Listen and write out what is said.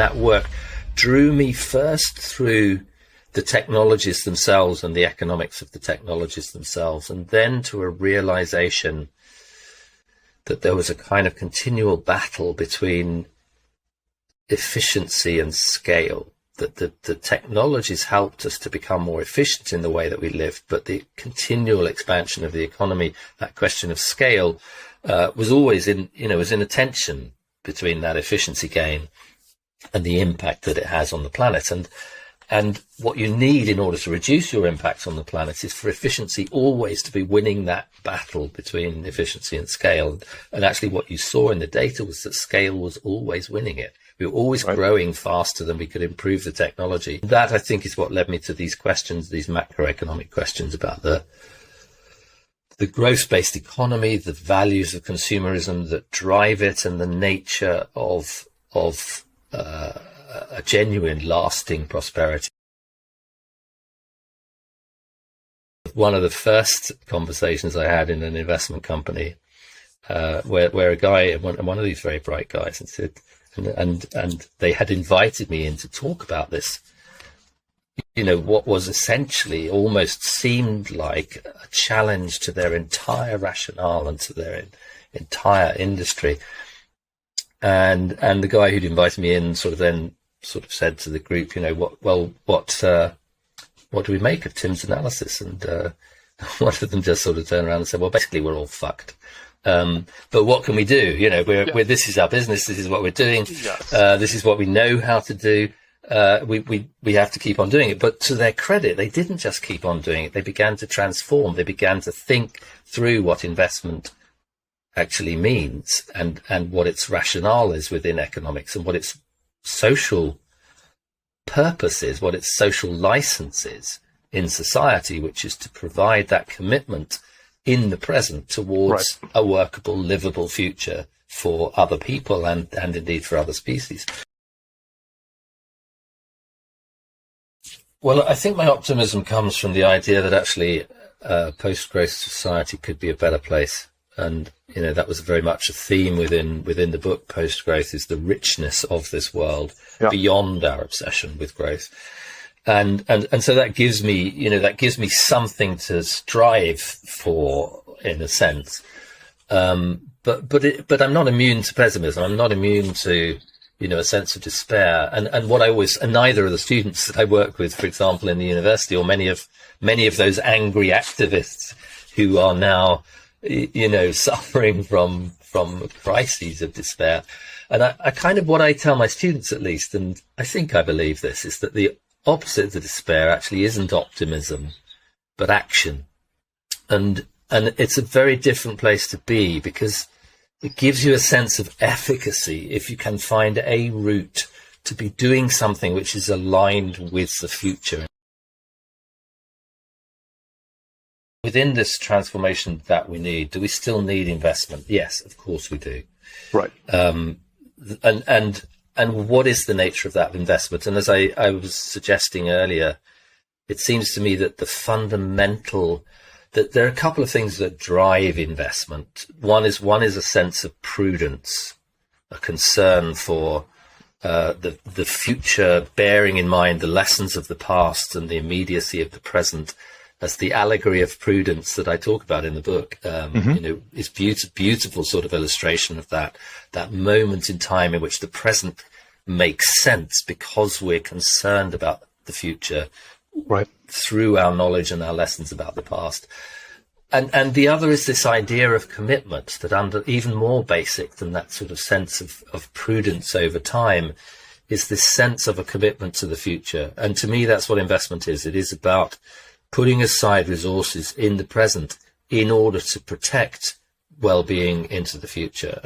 that work drew me first through the technologies themselves and the economics of the technologies themselves, and then to a realization that there was a kind of continual battle between efficiency and scale, that the technologies helped us to become more efficient in the way that we lived, but the continual expansion of the economy, that question of scale, was always was in a tension between that efficiency gain and the impact that it has on the planet. And what you need in order to reduce your impact on the planet is for efficiency always to be winning that battle between efficiency and scale. And actually what you saw in the data was that scale was always winning it. We were always growing faster than we could improve the technology. That, I think, is what led me to these questions, these macroeconomic questions about the growth-based economy, the values of consumerism that drive it, and the nature of a genuine, lasting prosperity. One of the first conversations I had in an investment company, where a guy, one of these very bright guys, and said, and they had invited me in to talk about this, what was essentially almost seemed like a challenge to their entire rationale and to their entire industry. And the guy who'd invited me in sort of said to the group, what do we make of Tim's analysis? And one of them just sort of turned around and said, well, basically we're all fucked. But what can we do? We're this is our business. This is what we're doing. Yes. This is what we know how to do. We have to keep on doing it. But to their credit, they didn't just keep on doing it. They began to transform. They began to think through what investment actually means and what its rationale is within economics, and what its social purpose is, what its social license is in society, which is to provide that commitment in the present towards a workable, livable future for other people and indeed for other species. Well, I think my optimism comes from the idea that actually post-growth society could be a better place. And, that was very much a theme within the book. Post-growth is the richness of this world beyond our obsession with growth. And so that gives me something to strive for, in a sense. But I'm not immune to pessimism. I'm not immune to, a sense of despair. And neither of the students that I work with, for example, in the university, or many of those angry activists who are now, suffering from crises of despair. And I kind of, what I tell my students, at least, and I think I believe this, is that the opposite of despair actually isn't optimism, but action. And it's a very different place to be, because it gives you a sense of efficacy if you can find a route to be doing something which is aligned with the future. Within this transformation that we need, do we still need investment? Yes, of course we do. Right. And what is the nature of that investment? And as I was suggesting earlier, it seems to me that that there are a couple of things that drive investment. One is a sense of prudence, a concern for the future, bearing in mind the lessons of the past and the immediacy of the present. As the allegory of prudence that I talk about in the book, is beautiful sort of illustration of that moment in time in which the present makes sense because we're concerned about the future through our knowledge and our lessons about the past. And the other is this idea of commitment, that under even more basic than that sort of sense of prudence over time is this sense of a commitment to the future. And to me, that's what investment is. It is about putting aside resources in the present in order to protect well-being into the future.